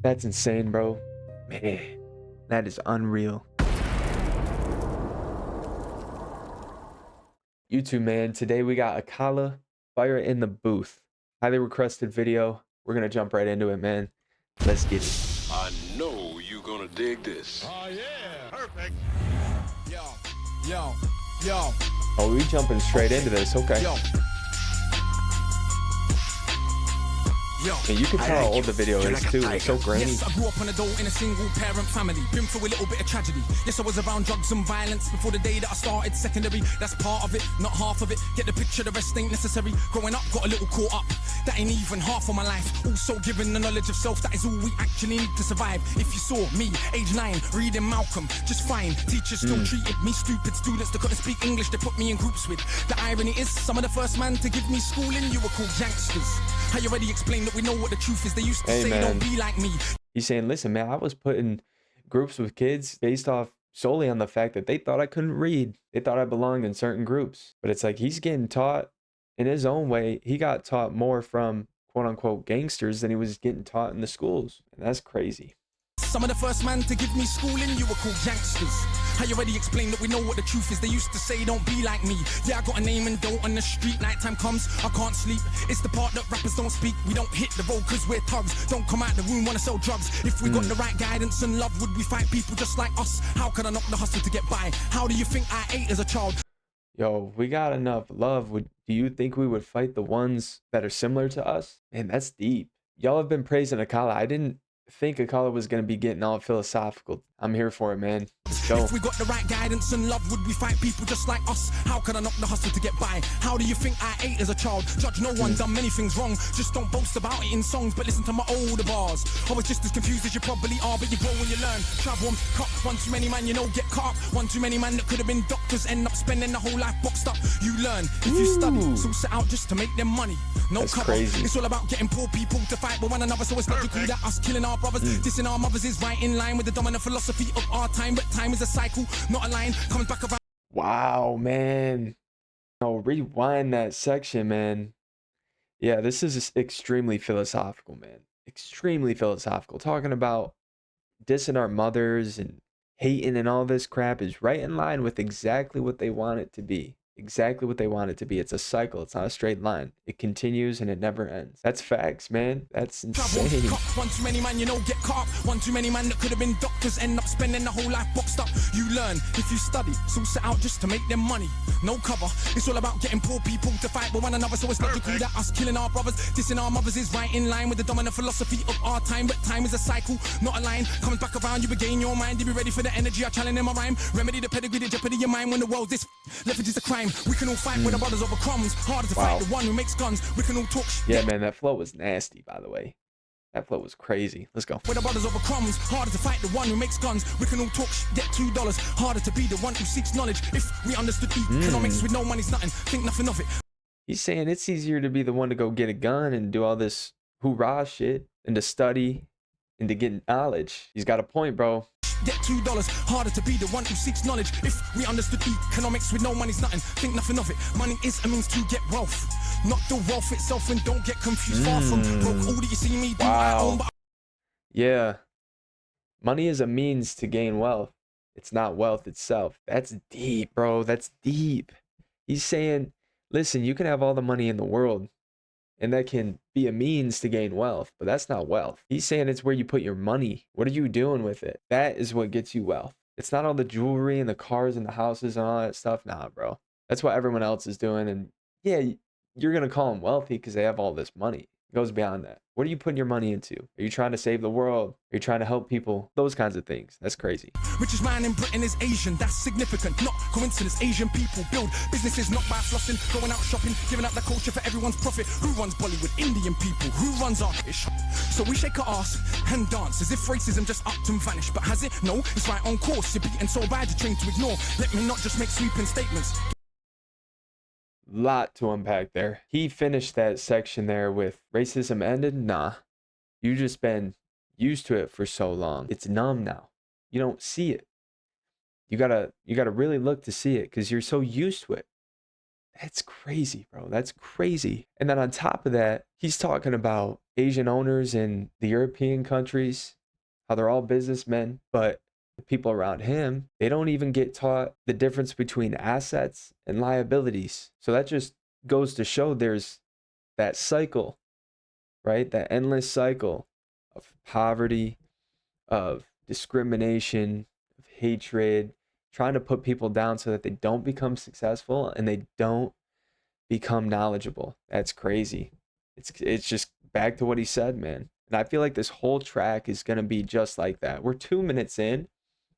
That's insane, bro. Man, that is unreal. YouTube, man. Today we got Akala, Fire in the Booth. Highly requested video. We're gonna jump right into it, man. Let's get it. I know you gonna dig this. Oh yeah, perfect. Yo. Oh, we jumping straight into this. Okay. Yo. And you can tell how old the video is too. It's so grainy. Yes, I grew up on a dole in a single parent family. Been through a little bit of tragedy. Yes, I was around drugs and violence before the day that I started secondary. That's part of it, not half of it. Get the picture, the rest ain't necessary. Growing up, got a little caught up. That ain't even half of my life. Also given the knowledge of self, that is all we actually need to survive. If you saw me, age 9, reading Malcolm, just fine. Teachers still treated me stupid. Students that couldn't speak English, they put me in groups with. The irony is, some of the first man to give me schooling, you were called youngsters. I already explained that we know what the truth is. They used to say, don't be like me. He's saying, listen, man, I was put in groups with kids based off solely on the fact that they thought I couldn't read. They thought I belonged in certain groups. But it's like he's getting taught in his own way. He got taught more from quote unquote gangsters than he was getting taught in the schools. And that's crazy. Some of the first man to give me schooling, you were called youngsters. I already explained that we know what the truth is. They used to say, don't be like me. Yeah, I got a name and dough on the street. Nighttime comes, I can't sleep. It's the part that rappers don't speak. We don't hit the road cause we're thugs. Don't come out the room, wanna sell drugs. If we got the right guidance and love, would we fight people just like us? How could I knock the hustle to get by? How do you think I ate as a child? Yo, we got enough love. Do you think we would fight the ones that are similar to us? Man, that's deep. Y'all have been praising Akala. I didn't think Akala was going to be getting all philosophical. I'm here for it, man. Let's go. If we got the right guidance and love, would we fight people just like us? How could I knock the hustle to get by? How do you think I ate as a child? Judge no one, done many things wrong. Just don't boast about it in songs, but listen to my older bars. I was just as confused as you probably are, but you grow when you learn. Travel on cut, one too many man, you know, get caught up. One too many man that could have been doctors, end up spending the whole life boxed up. You learn if you study, so set out just to make them money. No That's cover. crazy. It's all about getting poor people to fight with one another, so it's logical that us killing our brothers, dissing our mothers is right in line with the dominant philosophy of our time. But time is a cycle, not a line, comes back around. Wow, man. No, rewind that section, man. Yeah, this is extremely philosophical, man. Extremely philosophical. Talking about dissing our mothers and hating and all this crap is right in line with exactly what they want it to be. Exactly what they want it to be. It's a cycle. It's not a straight line. It continues and it never ends. That's facts, man. That's insane. One too many man, you know, get caught up. One too many man that could have been doctors, end up spending the whole life boxed up. You learn if you study, so set out just to make them money. No cover. It's all about getting poor people to fight with one another, so it's logical that us killing our brothers, dissing our mothers is right in line with the dominant philosophy of our time. But time is a cycle, not a line. Comes back around, you regain your mind. You be ready for the energy I challenge in my rhyme. Remedy the pedigree, the jeopardy your mind when the world's this. Leverage is a crime. We can all fight with our brothers over crumbs. Harder to fight the one who makes guns. We can all talk Yeah, man, that flow was nasty, by the way. That flow was crazy. Let's go. With our brothers over crumbs. Harder to fight the one who makes guns. We can all talk get $2. Harder to be the one who seeks knowledge. If we understood economics with no money's nothing, think nothing of it. He's saying it's easier to be the one to go get a gun and do all this hoorah shit and to study and to get knowledge. He's got a point, bro. Get $2. Harder to be the one who seeks knowledge. If we understood economics with no money's nothing, think nothing of it. Money is a means to get wealth, not the wealth itself. And don't get confused. Far from broke. All that you see me do, I own. But Yeah. Money is a means to gain wealth. It's not wealth itself. That's deep, bro. That's deep. He's saying, listen, you can have all the money in the world, and that can be a means to gain wealth, but that's not wealth. He's saying it's where you put your money. What are you doing with it? That is what gets you wealth. It's not all the jewelry and the cars and the houses and all that stuff. Nah, bro. That's what everyone else is doing. And yeah, you're going to call them wealthy because they have all this money. It goes beyond that. What are you putting your money into? Are you trying to save the world? Are you trying to help people? Those kinds of things. That's crazy. Richest man in Britain is Asian. That's significant. Not coincidence. Asian people build businesses not by flossing, going out shopping, giving up the culture for everyone's profit. Who runs Bollywood? Indian people. Who runs our ish? So we shake our ass and dance as if racism just upped and vanished. But has it? No, it's right on course. You're beaten so bad you're trained to ignore. Let me not just make sweeping statements. Lot to unpack there. He finished that section there with racism ended. Nah, you just been used to it for so long. It's numb now. You don't see it. You gotta really look to see it because you're so used to it. That's crazy, bro. That's crazy. And then on top of that, he's talking about Asian owners in the European countries, how they're all businessmen, but the people around him, they don't even get taught the difference between assets and liabilities. So that just goes to show there's that cycle, right? That endless cycle of poverty, of discrimination, of hatred, trying to put people down so that they don't become successful and they don't become knowledgeable. That's crazy. It's just back to what he said, man. And I feel like this whole track is going to be just like that. We're 2 minutes in,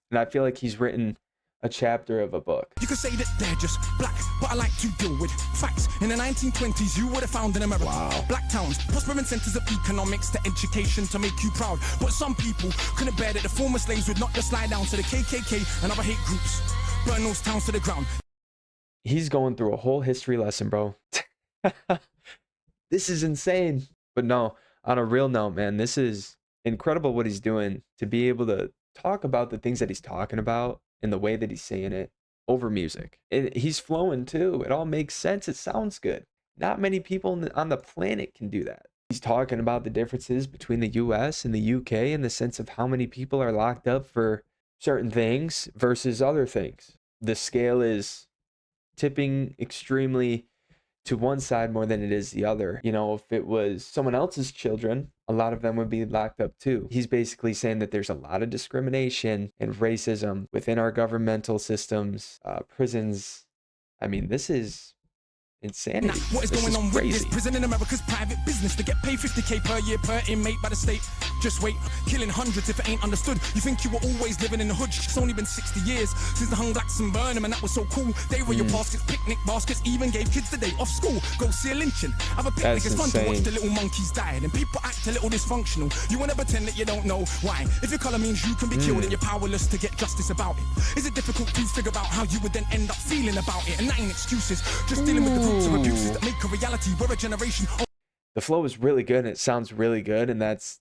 and I feel like he's written a chapter of a book. You could say that they're just black, but I like to deal with facts. In the 1920s, you would have found in America black towns, prospering centers of economics to education to make you proud. But some people couldn't bear that the former slaves would not just lie down to the KKK and other hate groups, burn those towns to the ground. He's going through a whole history lesson, bro. This is insane. But no, on a real note, man, this is incredible what he's doing to be able to talk about the things that he's talking about in the way that he's saying it over music. He's flowing too. It all makes sense. It sounds good. Not many people on the planet can do that. He's talking about the differences between the US and the UK in the sense of how many people are locked up for certain things versus other things. The scale is tipping extremely to one side more than it is the other. You know, if it was someone else's children, a lot of them would be locked up too. He's basically saying that there's a lot of discrimination and racism within our governmental systems, prisons. I mean, this is insanity. Now, what is this going is on crazy. with this prison in America's private business to get paid $50K per year per inmate by the state? Just wait, killing hundreds if it ain't understood. You think you were always living in the hood? It's only been 60 years since the hung blacks and burn them, and that was so cool. They were your baskets, picnic baskets, even gave kids the day off school. Go see a lynching, have a picnic. That's It's fun to watch insane. the little monkeys die, and people act a little dysfunctional. You wanna pretend that you don't know why. If your color means you can be killed and you're powerless to get justice about it, is it difficult to figure out how you would then end up feeling about it? And that ain't excuses, just dealing with the roots of abuses that make a reality. We're a generation of The flow is really good and it sounds really good, and that's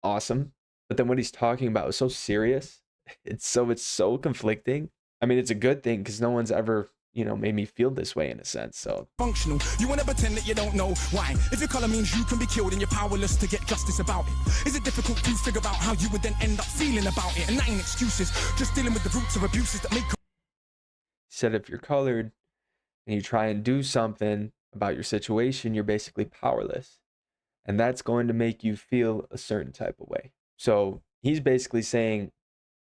awesome. But then what he's talking about is so serious. It's so conflicting. I mean, it's a good thing because no one's ever, you know, made me feel this way in a sense. So functional. You wanna pretend that you don't know why. If your color means you can be killed and you're powerless to get justice about it, is it difficult to figure out how you would then end up feeling about it? And that ain't excuses, just dealing with the roots of abuses that make he said if you're colored and you try and do something about your situation, you're basically powerless. And that's going to make you feel a certain type of way. So he's basically saying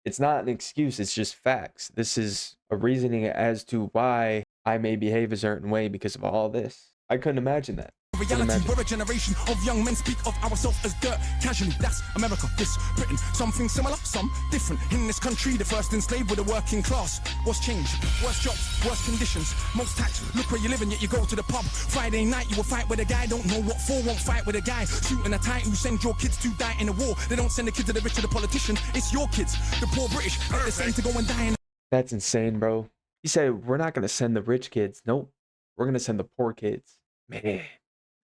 it's not an excuse, it's just facts. This is a reasoning as to why I may behave a certain way because of all this. I couldn't imagine that. reality. We're a generation of young men speak of ourselves as dirt casually. That's America, this Britain. Something similar, some different. In this country, the first enslaved were the working class. What's changed? Worse jobs, worse conditions, most tax. Look where you live and yet you go to the pub. Friday night you will fight with a guy, don't know what for, won't fight with a guy. Shooting a tight who send your kids to die in a war. They don't send the kids to the rich or the politician. It's your kids, the poor British, they're the same to go and die in. That's insane, bro. He said, we're not going to send the rich kids. Nope. We're going to send the poor kids. Man,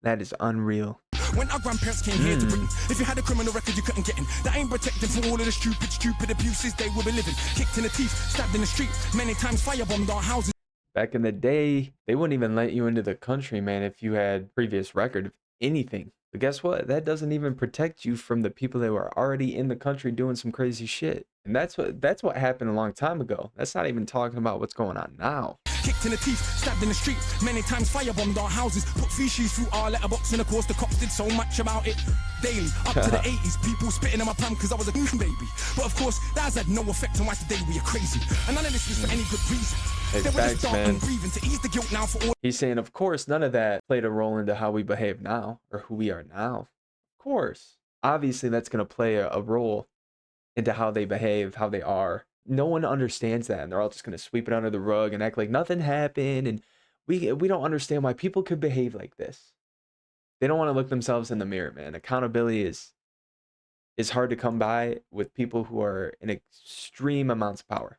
that is unreal. When our grandparents came here to Britain, if you had a criminal record, you couldn't get in. That ain't protecting from all of the stupid abuses they will be living. Kicked in the teeth, stabbed in the street, many times firebombed our houses. Back in the day, they wouldn't even let you into the country, man, if you had previous record of anything. But guess what? That doesn't even protect you from the people that were already in the country doing some crazy shit. And that's what happened a long time ago. That's not even talking about what's going on now. Kicked in the teeth, stabbed in the street, many times firebombed our houses, put feces through our letterbox, and of course the cops did so much about it. Daily, up to the 80s, people spitting in my palm because I was a baby. But of course, that has had no effect on why today we are crazy. And none of this was for any good reason. Hey, they were thanks, just dark man. and breathing to ease the guilt now for all. He's saying, of course, none of that played a role into how we behave now or who we are now. Of course. Obviously, that's going to play a role into how they behave, how they are. No one understands that, and they're all just going to sweep it under the rug and act like nothing happened. And we don't understand why people could behave like this. They don't want to look themselves in the mirror, man. Accountability is hard to come by with people who are in extreme amounts of power.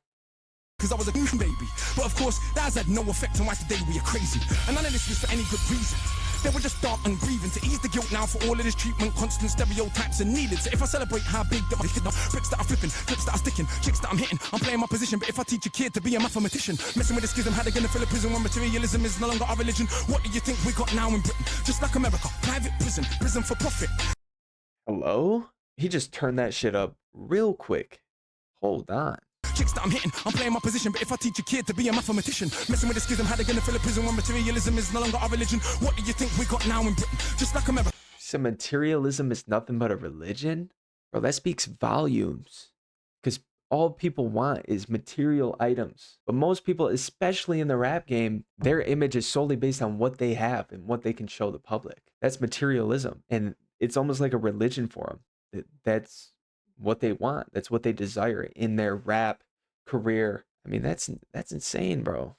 Because I was a baby. But of course, that has had no effect on why today we are crazy. And none of this was for any good reason. They were just dark and grieving to ease the guilt now for all of this treatment. Constant stereotypes are needed. So if I celebrate how big that my bricks that are flipping, clips that are sticking, chicks that I'm hitting, I'm playing my position. But if I teach a kid to be a mathematician, messing with the schism, how they gonna fill a prison when materialism is no longer our religion? What do you think we got now in Britain? Just like America, private prison, prison for profit. Hello? He just turned that shit up real quick. Hold on. Chicks that I'm hitting, I'm playing my position. But if I teach a kid to be a mathematician, messing with the schism, how they gonna fill a prison when materialism is no longer our religion? What do you think we got now in Britain? Just like America. So materialism is nothing but a religion? Bro, that speaks volumes. Because all people want is material items. But most people, especially in the rap game, their image is solely based on what they have and what they can show the public. That's materialism. And it's almost like a religion for them. That's what they want. That's what they desire in their rap career. I mean, that's insane, bro.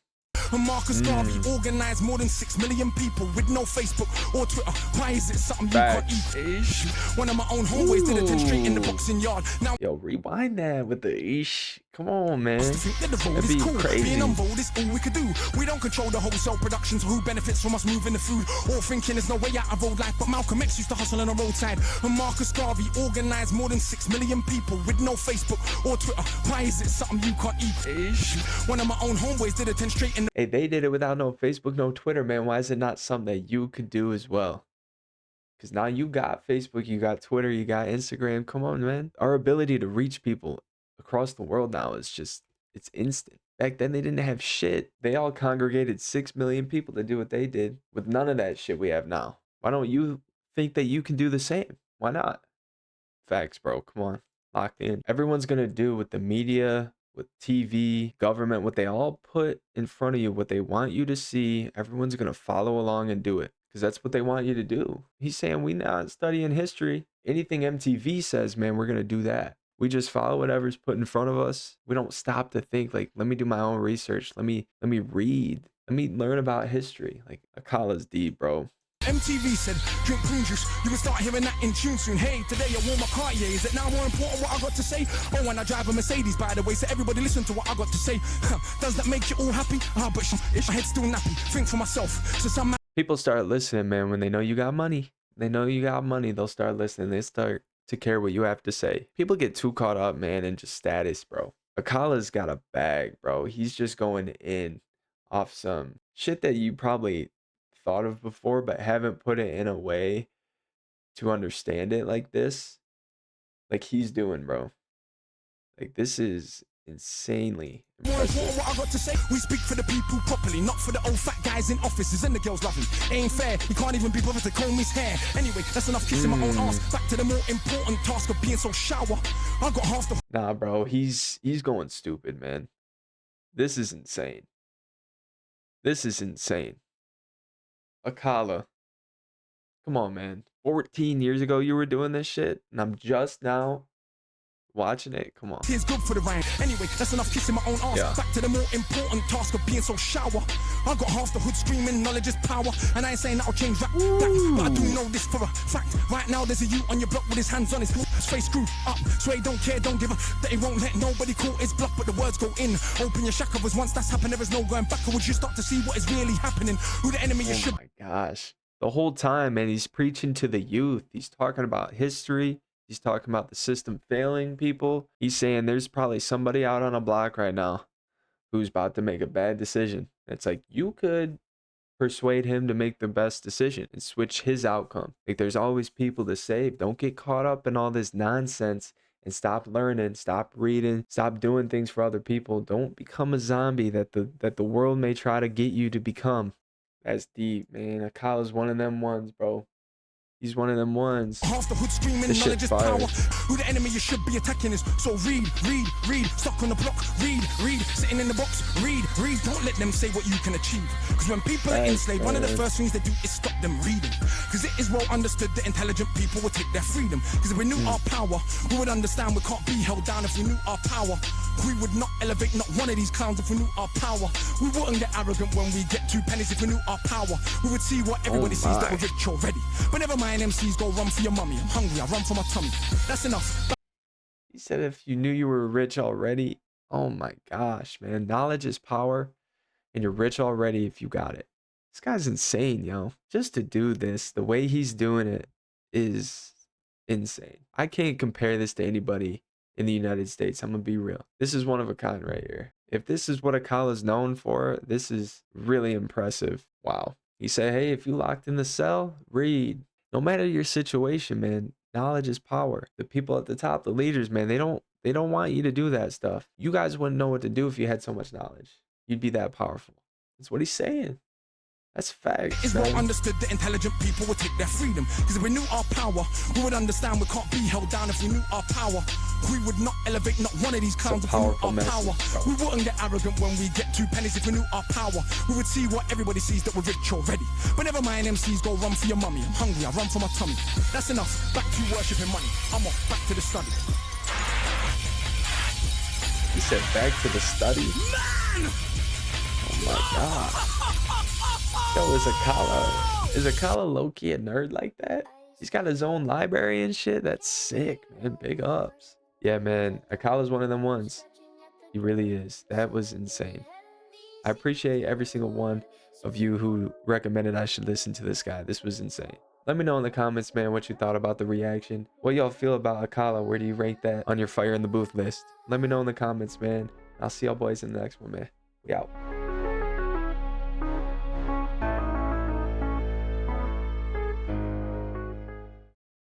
Marcus Garvey organized more than 6 million people with no Facebook or Twitter. Why is it something you can't eat? One of my own homeboys did a 10 straight in the boxing yard. Now, yo, rewind that with the ish. Come on, man. That'd be crazy. Being on board is all we could do. We don't control the wholesale production, so who benefits from us moving the food? Or thinking there's no way out of old life, but Malcolm X used to hustle on the roadside. And Marcus Garvey organized more than 6 million people with no Facebook or Twitter. Why is it something you can't eat? One of my own homeboys did a 10 straight in the... Hey, they did it without no Facebook, no Twitter, man. Why is it not something that you could do as well? Because now you got Facebook, you got Twitter, you got Instagram. Come on, man. Our ability to reach people across the world now is just, it's instant. Back then, they didn't have shit. They all congregated 6 million people to do what they did with none of that shit we have now. Why don't you think that you can do the same? Why not? Facts, bro. Come on. Locked in. Everyone's going to do with the media, with TV, government, what they all put in front of you, what they want you to see. Everyone's going to follow along and do it because that's what they want you to do. He's saying we not studying history. Anything MTV says, man, we're going to do that. We just follow whatever's put in front of us. We don't stop to think like, let me do my own research. Let me read. Let me learn about history. Like Akala's deep, bro. MTV said, drink prune juice. You will start hearing that in tune soon. Hey, today I wore my Cartier. Is it now more important what I got to say? Oh, and I drive a Mercedes, by the way. So everybody listen to what I got to say. Does that make you all happy? But my head's still nappy. Think for myself. So some people start listening, man, when they know you got money. They know you got money. They'll start listening. They start to care what you have to say. People get too caught up, man, in just status, bro. Akala's got a bag, bro. He's just going in off some shit that you probably thought of before, but haven't put it in a way to understand it like this. Like he's doing, bro. Like this is insanely impressive. What I got to say, we speak for the people properly, not for the old fat guys in offices and the girls love him. Ain't fair, he can't even be bothered to comb his hair. Anyway, that's enough kissing my own ass. Back to the more important task of being so shower. I got half the... Nah, bro, he's going stupid, man. This is insane. This is insane. Akala. Come on, man. 14 years ago you were doing this shit, and I'm just now watching it. Come on. It's good for the rhyme. Anyway, that's enough kissing my own ass. Yeah. Back to the more important task of being so shower. I got half the hood screaming, knowledge is power. And I ain't saying that'll change that, but I do know this for a fact. Right now there's a youth on your block with his hands on his face screwed up. So he don't care, don't give a that he won't let nobody call his bluff, but the words go in. Open your chakras. Once that's happened, there is no going backwards. You start to see what is really happening. Who the enemy you should. Oh my gosh. The whole time, man, he's preaching to the youth. He's talking about history. He's talking about the system failing people. He's saying there's probably somebody out on a block right now who's about to make a bad decision. It's like you could persuade him to make the best decision and switch his outcome. Like there's always people to save. Don't get caught up in all this nonsense and stop learning, stop reading, stop doing things for other people. Don't become a zombie that the world may try to get you to become. That's deep, man. Akala's one of them ones, bro. He's one of them ones. Half the hood screaming, knowledge is power. Who the enemy you should be attacking is. So read. Stuck on the block, read. Sitting in the box, read. Don't let them say what you can achieve. Because when people are enslaved, one of the first things they do is stop them reading. Because it is well understood that intelligent people will take their freedom. Because if we knew our power, we would understand we can't be held down. If we knew our power, we would not elevate not one of these clowns. If we knew our power, we wouldn't get arrogant when we get 2 pennies. If we knew our power, we would see what everybody sees that we're rich already. But never mind, MCs go run for your mummy. I'm hungry, I run for my tummy. That's enough. He said if you knew you were rich already. Oh my gosh, man. Knowledge is power, and you're rich already if you got it. This guy's insane, yo. Just to do this, the way he's doing it is insane. I can't compare this to anybody in the United States. I'm gonna be real. This is one of a kind right here. If this is what Akala's known for, this is really impressive. Wow. He said, hey, if you locked in the cell, read. No matter your situation, man, knowledge is power. The people at the top, the leaders, man, they don't want you to do that stuff. You guys wouldn't know what to do if you had so much knowledge. You'd be that powerful. That's what he's saying. That's facts, It's well understood that intelligent people would take their freedom. Because if we knew our power, we would understand we can't be held down if we knew our power. We would not elevate not one of these clowns if we knew our power. We wouldn't get arrogant when we get 2 pennies if we knew our power. We would see what everybody sees, that we're rich already. But never mind, MCs go run for your mummy. I'm hungry, I run for my tummy. That's enough, back to worshipping money. I'm off, back to the study. He said back to the study. Man! Oh my god. Yo, is Akala low-key a nerd like that? He's got his own library and shit. That's sick, man. Big ups. Yeah, man. Akala's one of them ones. He really is. That was insane. I appreciate every single one of you who recommended I should listen to this guy. This was insane. Let me know in the comments, man, what you thought about the reaction. What y'all feel about Akala? Where do you rank that on your Fire in the Booth list? Let me know in the comments, man. I'll see y'all boys in the next one, man. We out.